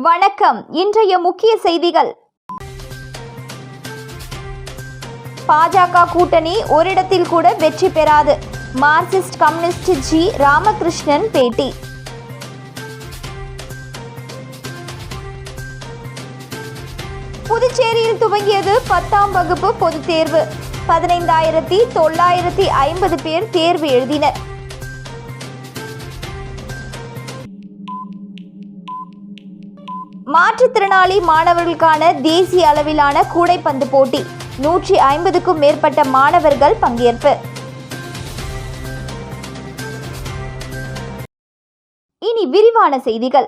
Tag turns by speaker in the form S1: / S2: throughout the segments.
S1: வணக்கம். இன்றைய முக்கிய செய்திகள். பாஜக கூட்டணி ஓரிடத்தில் கூட வெற்றி பெறாது. Marxist communist G. ராமகிருஷ்ணன் பேட்டி. புதுச்சேரியில் துவங்கியது 10ஆம் வகுப்பு பொதுத் தேர்வு. 15,950 பேர் தேர்வு எழுதினர். மாற்றுத்திறனாளி மாணவர்களுக்கான தேசிய அளவிலான கூடைப்பந்து போட்டி. 150க்கும் மேற்பட்ட மாணவர்கள் பங்கேற்பு. இனி விரிவான செய்திகள்.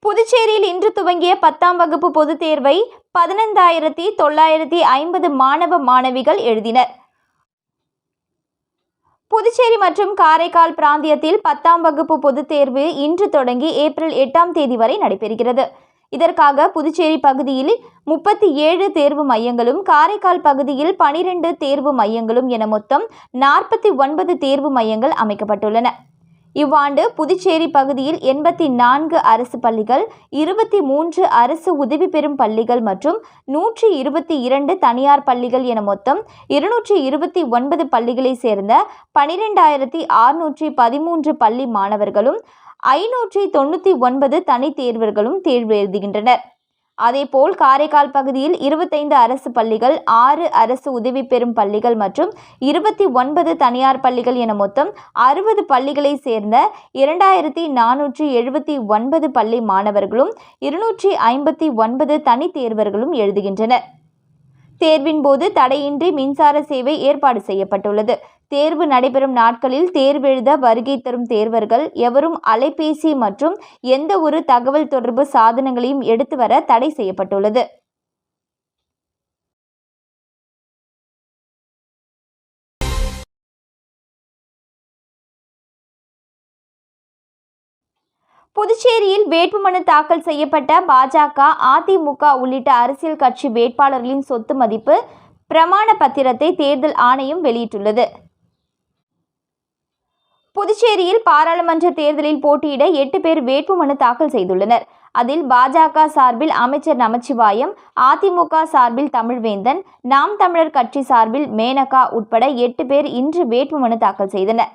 S1: புதுச்சேரியில் இன்று துவங்கிய 10ஆம் வகுப்பு பொதுத் தேர்வை 15,950 மாணவ மாணவிகள் எழுதினர். புதுச்சேரி மற்றும் காரைக்கால் பிராந்தியத்தில் 10ஆம் வகுப்பு பொதுத் தேர்வு இன்று தொடங்கி ஏப்ரல் 8ஆம் தேதி வரை நடைபெறுகிறது. இதற்காக புதுச்சேரி பகுதியில் 37 தேர்வு மையங்களும், காரைக்கால் பகுதியில் 12 தேர்வு மையங்களும் என மொத்தம் 49 தேர்வு மையங்கள் அமைக்கப்பட்டுள்ளன. இவ்வாண்டு புதுச்சேரி பகுதியில் 84 அரசு பள்ளிகள், 23 அரசு உதவி பெறும் பள்ளிகள் மற்றும் 122 தனியார் பள்ளிகள் என மொத்தம் 229 பள்ளிகளை சேர்ந்த 12,613 பள்ளி மாணவர்களும் 599 தனி தேர்வர்களும் தேர்வு எழுதுகின்றனர். அதேபோல் காரைக்கால் பகுதியில் 25 அரசு பள்ளிகள், 6 அரசு உதவி பெறும் பள்ளிகள் மற்றும் 29 தனியார் பள்ளிகள் என மொத்தம் 60 பள்ளிகளை சேர்ந்த 2,479 பள்ளி மாணவர்களும் 259 தனி தேர்வர்களும் எழுதுகின்றனர். தேர்வின் போது தடையின்றி மின்சார சேவை ஏற்பாடு செய்யப்பட்டுள்ளது. தேர்வு நடைபெறும் நாட்களில் தேர்வெழுத வருகை தரும் தேர்வர்கள் எவரும் அலைபேசி மற்றும் எந்த ஒரு தகவல் தொடர்பு சாதனங்களையும் எடுத்து வர தடை செய்யப்பட்டுள்ளது. புதுச்சேரியில் வேட்புமனு தாக்கல் செய்யப்பட்ட பாஜக, அதிமுக உள்ளிட்ட அரசியல் கட்சி வேட்பாளர்களின் சொத்து மதிப்பு பிரமாண பத்திரத்தை தேர்தல் ஆணையம் வெளியிட்டுள்ளது. புதுச்சேரியில் பாராளுமன்ற தேர்தலில் போட்டியிட 8 பேர் வேட்புமனு தாக்கல் செய்துள்ளனர். அதில் பாஜக சார்பில் அமைச்சர் நமச்சிவாயம், அதிமுக சார்பில் தமிழ்வேந்தன், நாம் தமிழர் கட்சி சார்பில் மேனகா உட்பட 8 பேர் இன்று வேட்புமனு தாக்கல் செய்தனர்.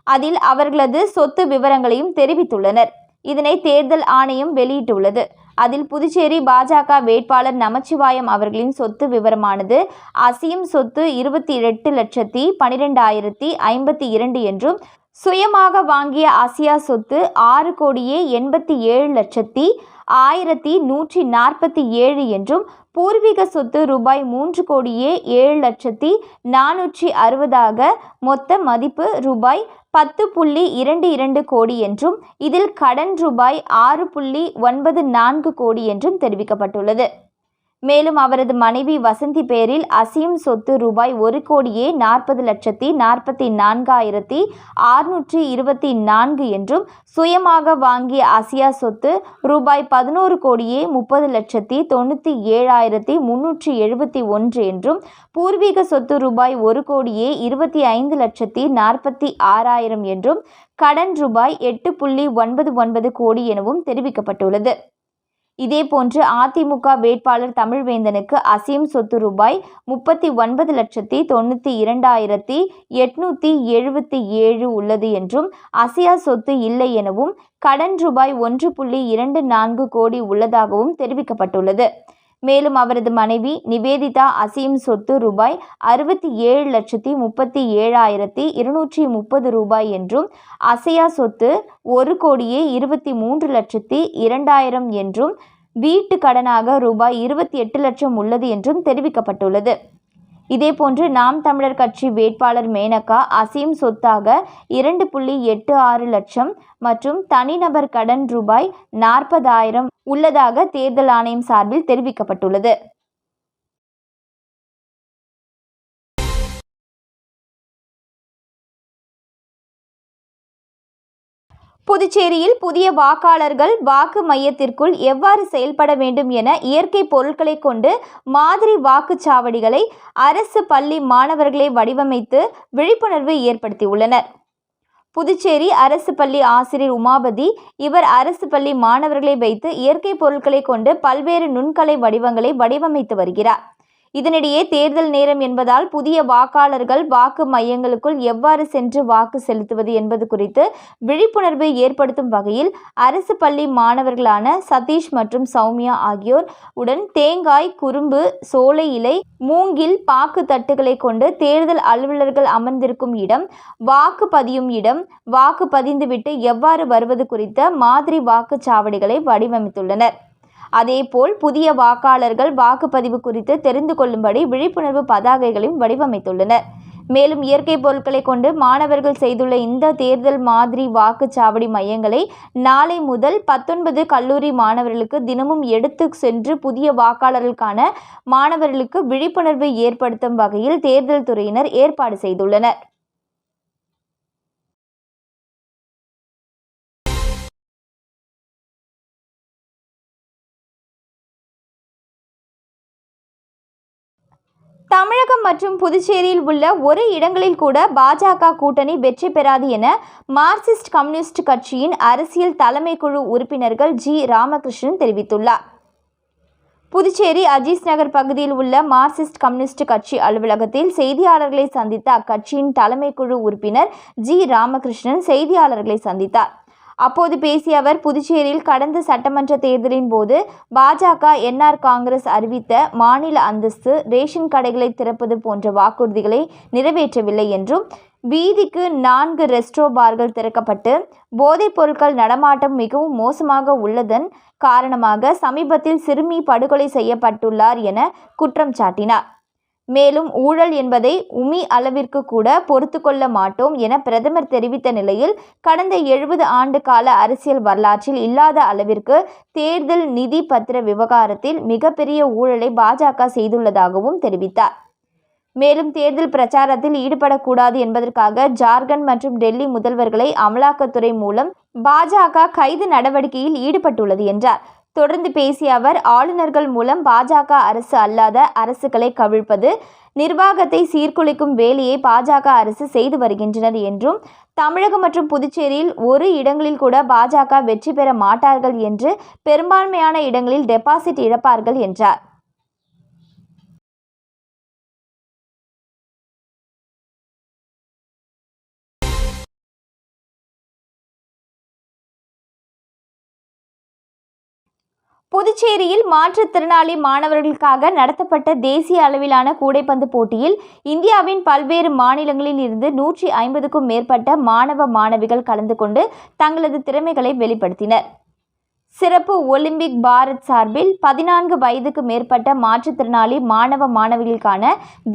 S1: அதில் அவர்களது சொத்து விவரங்களையும் தெரிவித்துள்ளனர். இதனை தேர்தல் ஆணையம் வெளியிட்டுள்ளது. அதில் புதுச்சேரி பாஜக வேட்பாளர் நமச்சிவாயம் அவர்களின் சொத்து விவரமானது அசையும் சொத்து 28,12,052 என்றும், சுயமாக வாங்கிய அசையா சொத்து 6,87,147 என்றும், பூர்வீக சொத்து ரூபாய் 3,07,460 மொத்த மதிப்பு ரூபாய் 10.22 கோடி என்றும், இதில் கடன் ரூபாய் 6.94 கோடி என்றும் தெரிவிக்கப்பட்டுள்ளது. மேலும் அவரது மனைவி வசந்தி பெயரில் அசையும் சொத்து ரூபாய் 1,40,44,624 என்றும், சுயமாக வாங்கிய அசையா சொத்து ரூபாய் 11,30,97,371 என்றும், பூர்வீக சொத்து ரூபாய் 1,25,46,000 என்றும், கடன் ரூபாய் 8.99 கோடி எனவும் தெரிவிக்கப்பட்டுள்ளது. இதேபோன்று அதிமுக வேட்பாளர் தமிழ்வேந்தனுக்கு அசையும் சொத்து ரூபாய் 39,92,877 உள்ளது என்றும், அசையா சொத்து இல்லை எனவும், கடன் ரூபாய் 1.24 கோடி உள்ளதாகவும் தெரிவிக்கப்பட்டுள்ளது. மேலும் அவரது மனைவி நிவேதிதா அசையும் சொத்து ரூபாய் 67,37,230 ரூபாய் என்றும், அசையா சொத்து 1,23,02,000 என்றும், வீட்டு கடனாக ரூபாய் 28 லட்சம் உள்ளது என்றும் தெரிவிக்கப்பட்டுள்ளது. இதேபோன்று நாம் தமிழர் கட்சி வேட்பாளர் மேனகா அசையும் சொத்தாக 2.86 லட்சம் மற்றும் தனிநபர் கடன் ரூபாய் 40,000 உள்ளதாக தேர்தல் ஆணையம் சார்பில் தெரிவிக்கப்பட்டுள்ளது. புதுச்சேரியில் புதிய வாக்காளர்கள் வாக்கு மையத்திற்குள் எவ்வாறு செயல்பட வேண்டும் என இயற்கை பொருட்களை கொண்டு மாதிரி வாக்குச்சாவடிகளை அரசு பள்ளி மாணவர்களை வடிவமைத்து விழிப்புணர்வு ஏற்படுத்தியுள்ளனர். புதுச்சேரி அரசு பள்ளி ஆசிரியர் உமாபதி, இவர் அரசு பள்ளி மாணவர்களை வைத்து இயற்கை பொருட்களை கொண்டு பல்வேறு நுண்கலை வடிவங்களை வடிவமைத்து வருகிறார். இதனிடையே தேர்தல் நேரம் என்பதால் புதிய வாக்காளர்கள் வாக்கு மையங்களுக்குள் எவ்வாறு சென்று வாக்கு செலுத்துவது என்பது குறித்து விழிப்புணர்வு ஏற்படுத்தும் வகையில் அரசு பள்ளி மாணவர்களான சதீஷ் மற்றும் சௌமியா ஆகியோர் உடன் தேங்காய், குறும்பு, சோலை இலை, மூங்கில், பாக்கு தட்டுகளை கொண்டு தேர்தல் அலுவலர்கள் அமர்ந்திருக்கும் இடம், வாக்கு பதியும் இடம், வாக்கு பதிந்துவிட்டு எவ்வாறு வருவது குறித்த மாதிரி வாக்குச்சாவடிகளை வடிவமைத்துள்ளனர். அதேபோல் புதிய வாக்காளர்கள் வாக்குப்பதிவு குறித்து தெரிந்து கொள்ளும்படி விழிப்புணர்வு பதாகைகளையும் வடிவமைத்துள்ளனர். மேலும் இயற்கை பொருட்களை கொண்டு மாணவர்கள் செய்துள்ள இந்த தேர்தல் மாதிரி வாக்குச்சாவடி மையங்களை நாளை முதல் 19 கல்லூரி மாணவர்களுக்கு தினமும் எடுத்து சென்று புதிய வாக்காளர்களுக்கான மாணவர்களுக்கு விழிப்புணர்வு ஏற்படுத்தும் வகையில் தேர்தல் துறையினர் ஏற்பாடு செய்துள்ளனர். தமிழகம் மற்றும் புதுச்சேரியில் உள்ள ஒரு இடங்களில் கூட பாஜக கூட்டணி வெற்றி பெறாது என மார்க்சிஸ்ட் கம்யூனிஸ்ட் கட்சியின் அரசியல் தலைமை குழு உறுப்பினர்கள் ஜி. ராமகிருஷ்ணன் தெரிவித்துள்ளார். புதுச்சேரி அஜீஸ் நகர் பகுதியில் உள்ள மார்க்சிஸ்ட் கம்யூனிஸ்ட் கட்சி அலுவலகத்தில் செய்தியாளர்களை சந்தித்த அக்கட்சியின் தலைமை குழு உறுப்பினர் ஜி. ராமகிருஷ்ணன் செய்தியாளர்களை சந்தித்தார். அப்போது பேசிய அவர், புதுச்சேரியில் கடந்த சட்டமன்ற தேர்தலின் போது பாஜக, என்ஆர் காங்கிரஸ் அறிவித்த மாநில அந்தஸ்து, ரேஷன் கடைகளை திறப்பது போன்ற வாக்குறுதிகளை நிறைவேற்றவில்லை என்றும், வீதிக்கு 4 ரெஸ்ட்ரோ பார்கள் திறக்கப்பட்டு போதைப் பொருட்கள் நடமாட்டம் மிகவும் மோசமாக உள்ளதன் காரணமாக சமீபத்தில் சிறுமி படுகொலை செய்யப்பட்டுள்ளார் என குற்றம் சாட்டினார். மேலும் ஊழல் என்பதை உமி அளவிற்கு கூட பொறுத்து கொள்ள மாட்டோம் என பிரதமர் தெரிவித்த நிலையில், கடந்த 70 ஆண்டு கால அரசியல் வரலாற்றில் இல்லாத அளவிற்கு தேர்தல் நிதி பத்திர விவகாரத்தில் மிகப்பெரிய ஊழலை பாஜக செய்துள்ளதாகவும் தெரிவித்தார். மேலும் தேர்தல் பிரச்சாரத்தில் ஈடுபடக்கூடாது என்பதற்காக ஜார்க்கண்ட் மற்றும் டெல்லி முதல்வர்களை அமலாக்கத்துறை மூலம் பாஜக கைது நடவடிக்கையில் ஈடுபட்டுள்ளது என்றார். தொடர்ந்து பேசிய அவர், ஆளுநர்கள் மூலம் பாஜக அரசு அல்லாத அரசுகளை கவிழ்ப்பது, நிர்வாகத்தை சீர்குலைக்கும் வேலையை பாஜக அரசு செய்து வருகின்றனர் என்றும், தமிழகம் மற்றும் புதுச்சேரியில் ஒரு இடங்களில் கூட பாஜக வெற்றி பெற மாட்டார்கள் என்று, பெரும்பான்மையான இடங்களில் டெபாசிட் இழப்பார்கள் என்றார். புதுச்சேரியில் மாற்றுத்திறனாளி மாணவர்களுக்காக நடத்தப்பட்ட தேசிய அளவிலான கூடைப்பந்து போட்டியில் இந்தியாவின் பல்வேறு மாநிலங்களில் இருந்து 150க்கும் மேற்பட்ட மாணவ மாணவிகள் கலந்து கொண்டு தங்களது திறமைகளை வெளிப்படுத்தினர். சிறப்பு ஒலிம்பிக் பாரத் சார்பில் 14 வயதுக்கு மேற்பட்ட மாற்றுத்திறனாளி மாணவ மாணவிகளுக்கான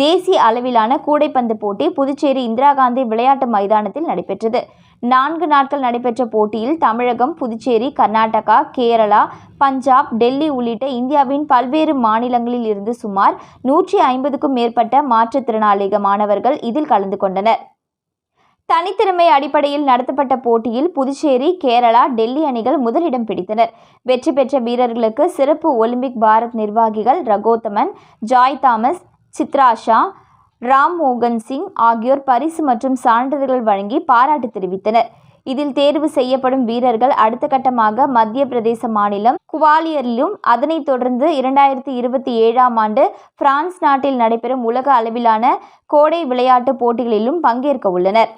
S1: தேசிய அளவிலான கூடைப்பந்து போட்டி புதுச்சேரி இந்திரா காந்தி விளையாட்டு மைதானத்தில் நடைபெற்றது. 4 நாட்கள் நடைபெற்ற போட்டியில் தமிழகம், புதுச்சேரி, கர்நாடகா, கேரளா, பஞ்சாப், டெல்லி உள்ளிட்ட இந்தியாவின் பல்வேறு மாநிலங்களில் இருந்து சுமார் 150க்கும் மேற்பட்ட மாற்றுத்திறனாளி மாணவர்கள் இதில் கலந்து கொண்டனர். தனித்திறமை அடிப்படையில் நடத்தப்பட்ட போட்டியில் புதுச்சேரி, கேரளா, டெல்லி அணிகள் முதலிடம் பிடித்தனர். வெற்றி பெற்ற வீரர்களுக்கு சிறப்பு ஒலிம்பிக் பாரத் நிர்வாகிகள் ரகோத்தமன், ஜாய் தாமஸ், சித்ராஷா, ராம் மோகன் சிங் ஆகியோர் பரிசு மற்றும் சான்றிதழ்கள் வழங்கி பாராட்டு தெரிவித்தனர். இதில் தேர்வு செய்யப்படும் வீரர்கள் அடுத்த கட்டமாக மத்திய பிரதேச மாநிலம் குவாலியரிலும், அதனைத் தொடர்ந்து 2027ஆம் ஆண்டு பிரான்ஸ் நாட்டில் நடைபெறும் உலக அளவிலான கோடை விளையாட்டுப் போட்டிகளிலும் பங்கேற்க உள்ளனர்.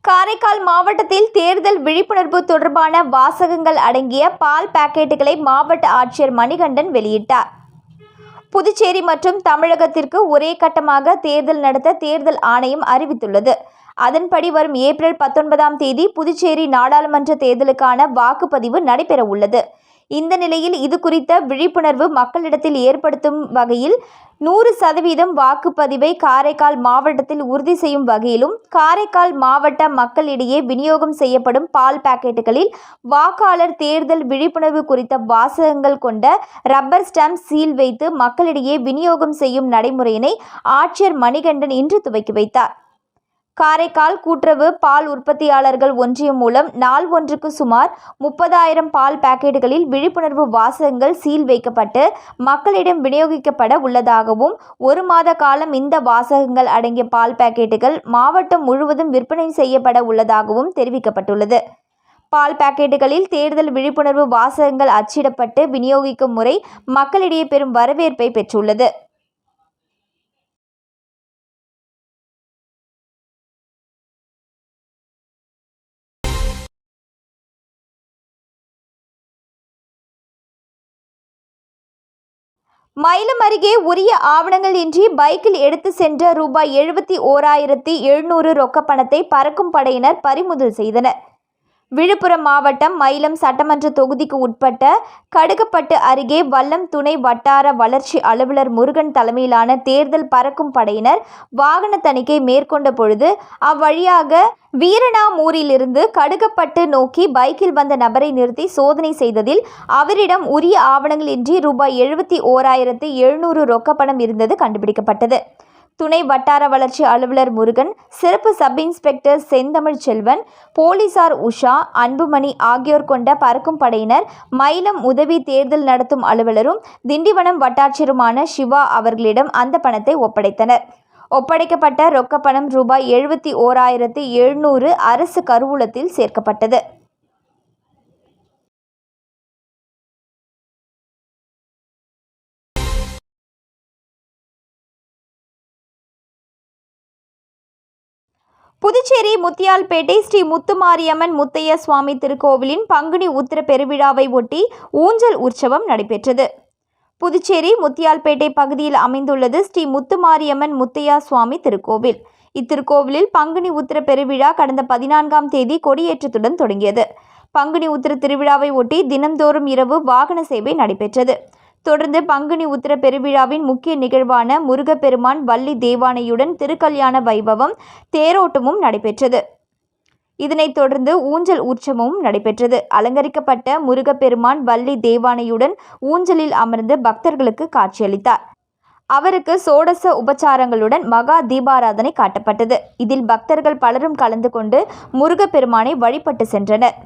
S1: காரைக்கால் மாவட்டத்தில் தேர்தல் விழிப்புணர்வு தொடர்பான வாசகங்கள் அடங்கிய பால் பாக்கெட்டுகளை மாவட்ட ஆட்சியர் மணிகண்டன் வெளியிட்டார். புதுச்சேரி மற்றும் தமிழகத்திற்கு ஒரே கட்டமாக தேர்தல் நடத்த தேர்தல் ஆணையம் அறிவித்துள்ளது. அதன்படி வரும் ஏப்ரல் 19ஆம் தேதி புதுச்சேரி நாடாளுமன்ற தேர்தலுக்கான வாக்குப்பதிவு நடைபெற உள்ளது. இந்த நிலையில் இது குறித்த விழிப்புணர்வு மக்களிடத்தில் ஏற்படுத்தும் வகையில் 100% வாக்குப்பதிவை காரைக்கால் மாவட்டத்தில் உறுதி செய்யும் வகையிலும் காரைக்கால் மாவட்ட மக்களிடையே விநியோகம் செய்யப்படும் பால் பாக்கெட்டுகளில் வாக்காளர் தேர்தல் விழிப்புணர்வு குறித்த வாசகங்கள் கொண்ட ரப்பர் ஸ்டாம்ப் சீல் வைத்து மக்களிடையே விநியோகம் செய்யும் நடைமுறையினை ஆட்சியர் மணிகண்டன் இன்று துவக்கி வைத்தார். காரைக்கால் கூட்டுறவு பால் உற்பத்தியாளர்கள் ஒன்றியம் மூலம் நாள் ஒன்றுக்கு சுமார் 30,000 பால் பாக்கெட்டுகளில் விழிப்புணர்வு வாசகங்கள் சீல் வைக்கப்பட்டு மக்களிடம் விநியோகிக்கப்பட உள்ளதாகவும் 1 மாத காலம் இந்த வாசகங்கள் அடங்கிய பால் பாக்கெட்டுகள் மாவட்டம் முழுவதும் விற்பனை செய்யப்பட உள்ளதாகவும் தெரிவிக்கப்பட்டுள்ளது. பால் பாக்கெட்டுகளில் தேர்தல் விழிப்புணர்வு வாசகங்கள் அச்சிடப்பட்டு விநியோகிக்கும் முறை மக்களிடையே பெரும் வரவேற்பை பெற்றுள்ளது. மயிலம் அருகே உரிய ஆவணங்கள் இன்றி பைக்கில் எடுத்து சென்ற ரூபாய் 71,700 ரொக்க பணத்தை பறக்கும் படையினர் பறிமுதல் செய்தனர். விழுப்புரம் மாவட்டம் மயிலம் சட்டமன்ற தொகுதிக்கு உட்பட்ட கடுகப்பட்டு அருகே வல்லம் துணை வட்டார வளர்ச்சி அலுவலர் முருகன் தலைமையிலான தேர்தல் பறக்கும் படையினர் வாகன தணிக்கை மேற்கொண்ட பொழுது அவ்வழியாக வீரணாமூரிலிருந்து கடுகப்பட்டு நோக்கி பைக்கில் வந்த நபரை நிறுத்தி சோதனை செய்ததில் அவரிடம் உரிய ஆவணங்கள் இன்றி ரூபாய் 71,700 ரொக்க பணம் இருந்தது கண்டுபிடிக்கப்பட்டது. துணை வட்டார வளர்ச்சி அலுவலர் முருகன், சிறப்பு சப் இன்ஸ்பெக்டர் செந்தமிழ் செல்வன், போலீசார் உஷா, அன்புமணி ஆகியோர் கொண்ட பறக்கும் படையினர் மயிலம் உதவி தேர்தல் நடத்தும் அலுவலரும் திண்டிவனம் வட்டாட்சியருமான சிவா அவர்களிடம் அந்த பணத்தை ஒப்படைத்தனர். ஒப்படைக்கப்பட்ட ரொக்க பணம் ரூபாய் 71,700 அரசு கருவூலத்தில் சேர்க்கப்பட்டது. புதுச்சேரி முத்தியால்பேட்டை ஸ்ரீ முத்துமாரியம்மன் முத்தையா சுவாமி திருக்கோவிலின் பங்குனி உத்திர பெருவிழாவை ஒட்டி ஊஞ்சல் உற்சவம் நடைபெற்றது. புதுச்சேரி முத்தியால்பேட்டை பகுதியில் அமைந்துள்ளது ஸ்ரீ முத்துமாரியம்மன் முத்தையா சுவாமி திருக்கோவில். இத்திருக்கோவிலில் பங்குனி உத்திர பெருவிழா கடந்த 14ஆம் தேதி கொடியேற்றத்துடன் தொடங்கியது. பங்குனி உத்திர திருவிழாவை ஒட்டி தினந்தோறும் இரவு வாகன சேவை நடைபெற்றது. தொடர்ந்து பங்குனி உத்திர பெருவிழாவின் முக்கிய நிகழ்வான முருகப்பெருமான் வள்ளி தேவானையுடன் திருக்கல்யாண வைபவம் தேரோட்டமும் நடைபெற்றது. இதனைத் தொடர்ந்து ஊஞ்சல் உற்சவமும் நடைபெற்றது. அலங்கரிக்கப்பட்ட முருகப்பெருமான் வள்ளி தேவானையுடன் ஊஞ்சலில் அமர்ந்து பக்தர்களுக்கு காட்சியளித்தார். அவருக்கு சோடச உபச்சாரங்களுடன் மகா தீபாராதனை காட்டப்பட்டது. இதில் பக்தர்கள் பலரும் கலந்து கொண்டு முருகப்பெருமானை வழிபட்டு சென்றனர்.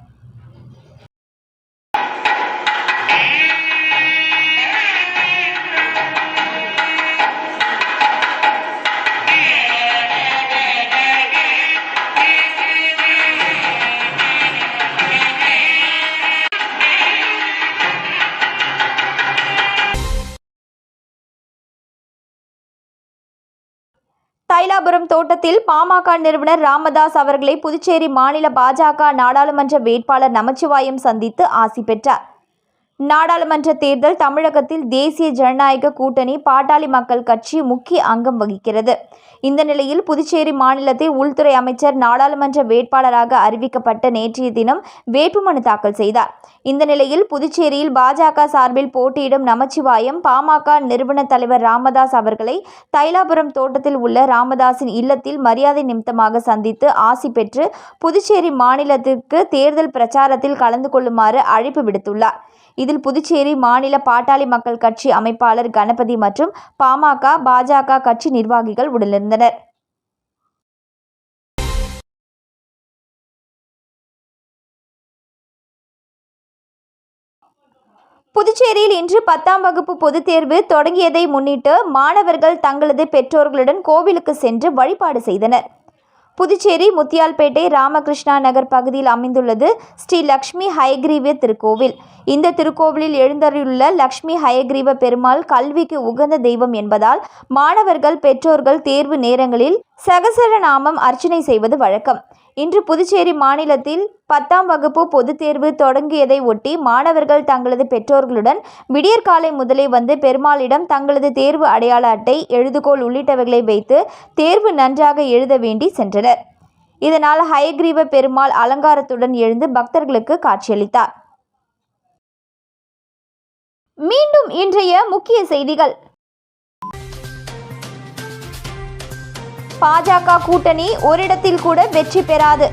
S1: தைலாபுரம் தோட்டத்தில் பாமக நிறுவனர் ராமதாஸ் அவர்களை புதுச்சேரி மாநில பாஜக நாடாளுமன்ற வேட்பாளர் நமச்சிவாயம் சந்தித்து ஆசி பெற்றார். நாடாளுமன்ற தேர்தல் தமிழகத்தில் தேசிய ஜனநாயக கூட்டணி பாட்டாளி மக்கள் கட்சி முக்கிய அங்கம் வகிக்கிறது. இந்த நிலையில் புதுச்சேரி மாநிலத்தில் உள்துறை அமைச்சர் நாடாளுமன்ற வேட்பாளராக அறிவிக்கப்பட்ட நேற்றைய தினம் வேட்புமனு தாக்கல் செய்தார். இந்த நிலையில் புதுச்சேரியில் பாஜக சார்பில் போட்டியிடும் நமச்சிவாயம் பாமக நிறுவன தலைவர் ராமதாஸ் அவர்களை தைலாபுரம் தோட்டத்தில் உள்ள ராமதாஸின் இல்லத்தில் மரியாதை நிமித்தமாக சந்தித்து ஆசி பெற்று புதுச்சேரி மாநிலத்திற்கு தேர்தல் பிரச்சாரத்தில் கலந்து கொள்ளுமாறு அழைப்பு விடுத்துள்ளார். இதில் புதுச்சேரி மாநில பாட்டாளி மக்கள் கட்சி அமைப்பாளர் கணபதி மற்றும் பாமக, பாஜக கட்சி நிர்வாகிகள் உடனிருந்தனர். புதுச்சேரியில் இன்று 10ஆம் வகுப்பு பொதுத் தேர்வு தொடங்கியதை முன்னிட்டு மாணவர்கள் தங்களது பெற்றோர்களுடன் கோவிலுக்கு சென்று வழிபாடு செய்தனர். புதுச்சேரி முத்தியால்பேட்டை ராமகிருஷ்ணா நகர் பகுதியில் அமைந்துள்ளது ஸ்ரீ லக்ஷ்மி ஹயக்ரீவ திருக்கோவில். இந்த திருக்கோவிலில் எழுந்தருளுள்ள லக்ஷ்மி ஹயக்ரீவ பெருமாள் கல்விக்கு உகந்த தெய்வம் என்பதால் மாணவர்கள், பெற்றோர்கள் தேர்வு நேரங்களில் சகசரநாமம் அர்ச்சனை செய்வது வழக்கம். இன்று புதுச்சேரி மாநிலத்தில் 10ஆம் வகுப்பு பொதுத் தேர்வு தொடங்கியதை ஒட்டி மாணவர்கள் தங்களது பெற்றோர்களுடன் விடியற்காலை முதலே வந்து பெருமாளிடம் தங்களது தேர்வு அடையாள அட்டை, எழுதுகோல் உள்ளிட்டவைகளை வைத்து தேர்வு நன்றாக எழுத வேண்டி சென்றனர். இதனால் ஹயக்ரீவ பெருமாள் அலங்காரத்துடன் எழுந்து பக்தர்களுக்கு காட்சியளித்தார். மீண்டும் இன்றைய முக்கிய செய்திகள். பாஜக கூட்டணி ஓரிடத்தில் கூட வெற்றி பெறாது.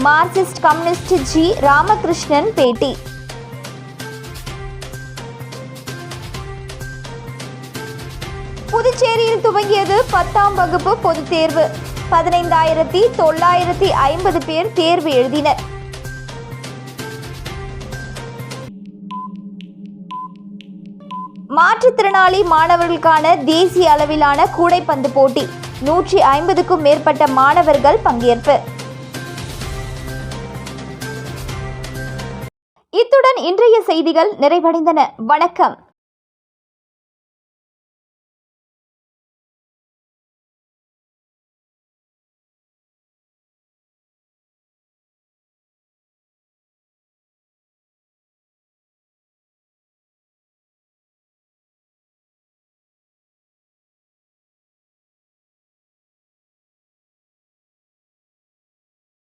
S1: Marxist communist G. ராமகிருஷ்ணன் பேட்டி. புதுச்சேரியில் துவங்கியது 10ஆம் வகுப்பு பொதுத் தேர்வு. 15,950 பேர் தேர்வு எழுதினர். மாற்றுத்திறனாளி மாணவர்களுக்கான தேசிய அளவிலான கூடைப்பந்து போட்டி. 150க்கும் மேற்பட்ட மாணவர்கள் பங்கேற்பு. இத்துடன் இன்றைய செய்திகள் நிறைவடைந்தன. வணக்கம்.